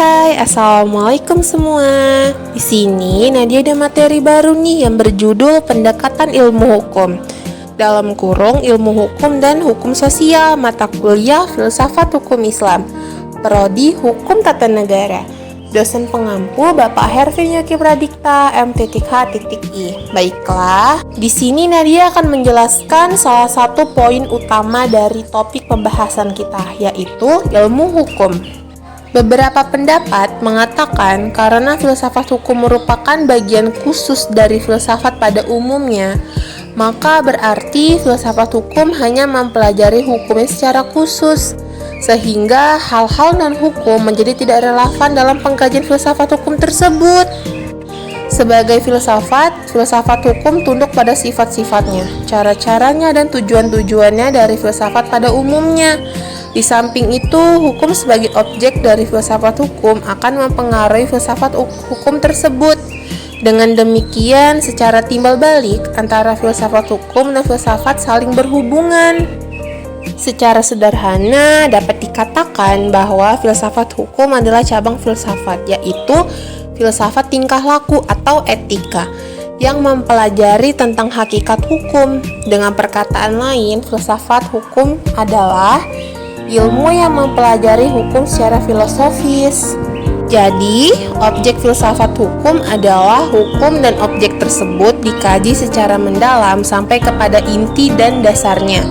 Hai, assalamualaikum semua. Di sini Nadia ada materi baru nih yang berjudul Pendekatan Ilmu Hukum. Dalam kurung Ilmu Hukum dan Hukum Sosial, mata kuliah Filsafat Hukum Islam, Prodi Hukum Tata Negara. Dosen pengampu Bapak Hervin Yogi Pradikta, M.H.I. Baiklah, di sini Nadia akan menjelaskan salah satu poin utama dari topik pembahasan kita, yaitu ilmu hukum. Beberapa pendapat mengatakan karena filsafat hukum merupakan bagian khusus dari filsafat pada umumnya, maka berarti filsafat hukum hanya mempelajari hukumnya secara khusus, sehingga hal-hal non-hukum menjadi tidak relevan dalam pengkajian filsafat hukum tersebut. Sebagai filsafat hukum tunduk pada sifat-sifatnya, cara-caranya, dan tujuan-tujuannya dari filsafat pada umumnya. Di samping itu, hukum sebagai objek dari filsafat hukum akan mempengaruhi filsafat hukum tersebut. Dengan demikian, secara timbal balik antara filsafat hukum dan filsafat saling berhubungan. Secara sederhana dapat dikatakan bahwa filsafat hukum adalah cabang filsafat, yaitu filsafat tingkah laku atau etika, yang mempelajari tentang hakikat hukum. Dengan perkataan lain, filsafat hukum adalah ilmu yang mempelajari hukum secara filosofis. Jadi, objek filsafat hukum adalah hukum dan objek tersebut dikaji secara mendalam sampai kepada inti dan dasarnya,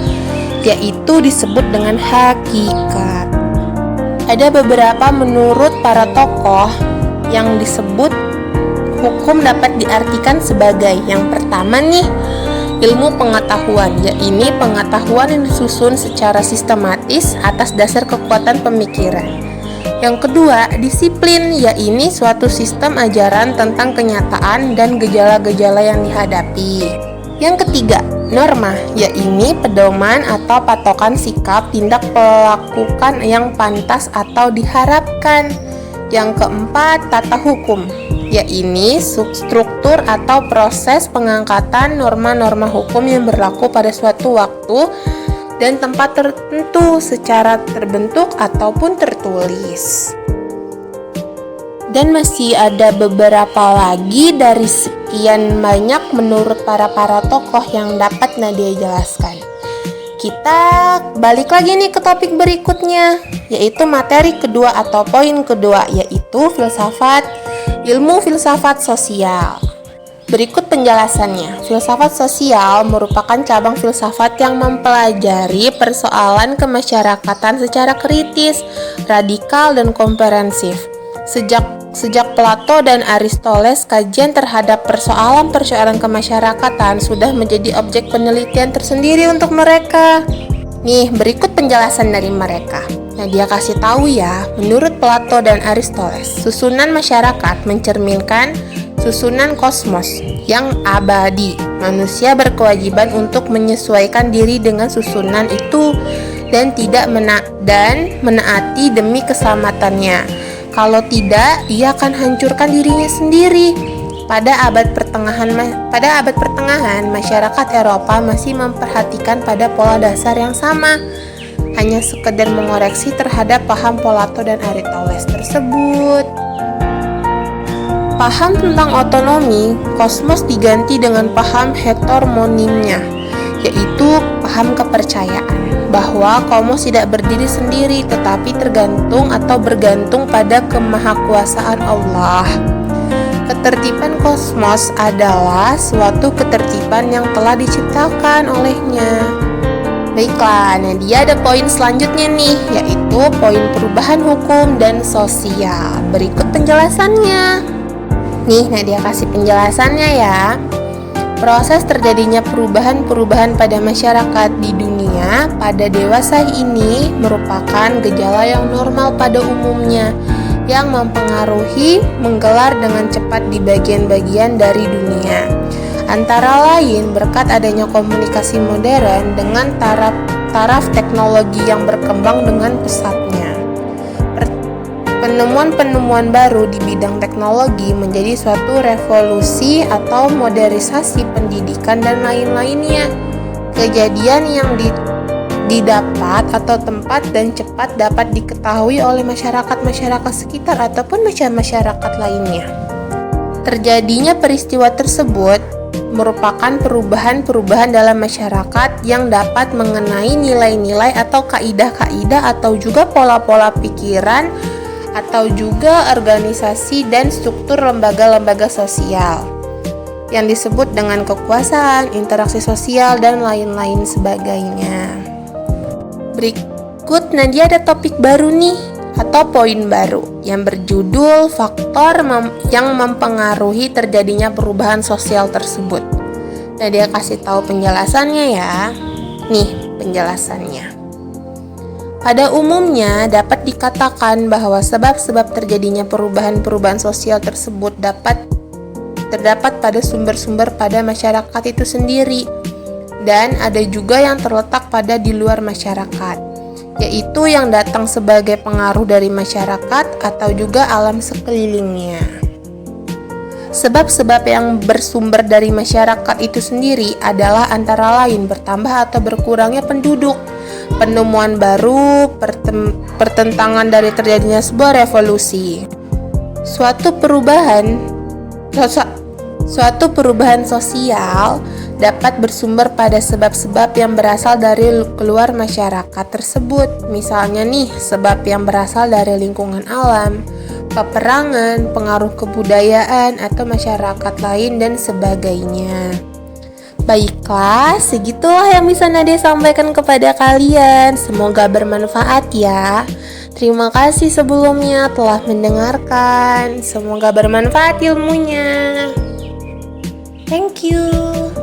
yaitu disebut dengan hakikat. Ada beberapa menurut para tokoh yang disebut hukum dapat diartikan sebagai yang pertama nih, ilmu pengetahuan, yaitu pengetahuan yang disusun secara sistematis atas dasar kekuatan pemikiran. Yang kedua, disiplin, yaitu suatu sistem ajaran tentang kenyataan dan gejala-gejala yang dihadapi. Yang ketiga, norma, yaitu pedoman atau patokan sikap tindak pelakukan yang pantas atau diharapkan. Yang keempat, tata hukum, yaitu struktur atau proses pengangkatan norma-norma hukum yang berlaku pada suatu waktu dan tempat tertentu secara terbentuk ataupun tertulis. Dan masih ada beberapa lagi dari sekian banyak menurut para tokoh yang dapat Nadia jelaskan. Kita balik lagi nih ke topik berikutnya, yaitu materi kedua atau poin kedua, yaitu ilmu filsafat sosial. Berikut penjelasannya. Filsafat sosial merupakan cabang filsafat yang mempelajari persoalan kemasyarakatan secara kritis, radikal, dan komprehensif. Sejak Plato dan Aristoteles, kajian terhadap persoalan kemasyarakatan sudah menjadi objek penelitian tersendiri untuk mereka. Nih, berikut penjelasan dari mereka. Nah, dia kasih tahu ya, menurut Plato dan Aristoteles, susunan masyarakat mencerminkan susunan kosmos yang abadi. Manusia berkewajiban untuk menyesuaikan diri dengan susunan itu dan tidak menaati demi keselamatannya. Kalau tidak, ia akan hancurkan dirinya sendiri. Pada abad pertengahan, masyarakat Eropa masih memperhatikan pada pola dasar yang sama, hanya sekedar mengoreksi terhadap paham Plato dan Aristoteles tersebut. Paham tentang otonomi kosmos diganti dengan paham heteronomia, yaitu paham kepercayaan bahwa kosmos tidak berdiri sendiri tetapi bergantung pada kemahakuasaan Allah. Ketertiban kosmos adalah suatu ketertiban yang telah diciptakan olehnya. Baiklah, nah dia ada poin selanjutnya nih, yaitu poin perubahan hukum dan sosial. Berikut penjelasannya. Nih, nah dia kasih penjelasannya ya. Proses terjadinya perubahan pada masyarakat di dunia pada dewasa ini merupakan gejala yang normal pada umumnya, yang mempengaruhi menggelar dengan cepat di bagian-bagian dari dunia. Antara lain berkat adanya komunikasi modern dengan taraf teknologi yang berkembang dengan pesatnya. Penemuan-penemuan baru di bidang teknologi menjadi suatu revolusi atau modernisasi pendidikan dan lain-lainnya. Kejadian yang didapat atau tempat dan cepat dapat diketahui oleh masyarakat sekitar ataupun masyarakat lainnya. Terjadinya peristiwa tersebut merupakan perubahan-perubahan dalam masyarakat yang dapat mengenai nilai-nilai atau kaidah-kaidah atau juga pola-pola pikiran atau juga organisasi dan struktur lembaga-lembaga sosial yang disebut dengan kekuasaan, interaksi sosial, dan lain-lain sebagainya. Berikut Nadia ada topik baru nih atau poin baru yang berjudul faktor yang mempengaruhi terjadinya perubahan sosial tersebut. Nadia kasih tahu penjelasannya ya. Nih penjelasannya. Pada umumnya dapat dikatakan bahwa sebab-sebab terjadinya perubahan-perubahan sosial tersebut terdapat pada sumber-sumber pada masyarakat itu sendiri, dan ada juga yang terletak pada di luar masyarakat, yaitu yang datang sebagai pengaruh dari masyarakat atau juga alam sekelilingnya. Sebab-sebab yang bersumber dari masyarakat itu sendiri adalah antara lain bertambah atau berkurangnya penduduk, penemuan baru, pertentangan dari terjadinya sebuah revolusi. Suatu perubahan sosial dapat bersumber pada sebab-sebab yang berasal dari keluar masyarakat tersebut. Misalnya nih, sebab yang berasal dari lingkungan alam, peperangan, pengaruh kebudayaan atau masyarakat lain dan sebagainya. Baiklah, segitulah yang bisa Nadia sampaikan kepada kalian. Semoga bermanfaat ya. Terima kasih sebelumnya telah mendengarkan. Semoga bermanfaat ilmunya. Thank you.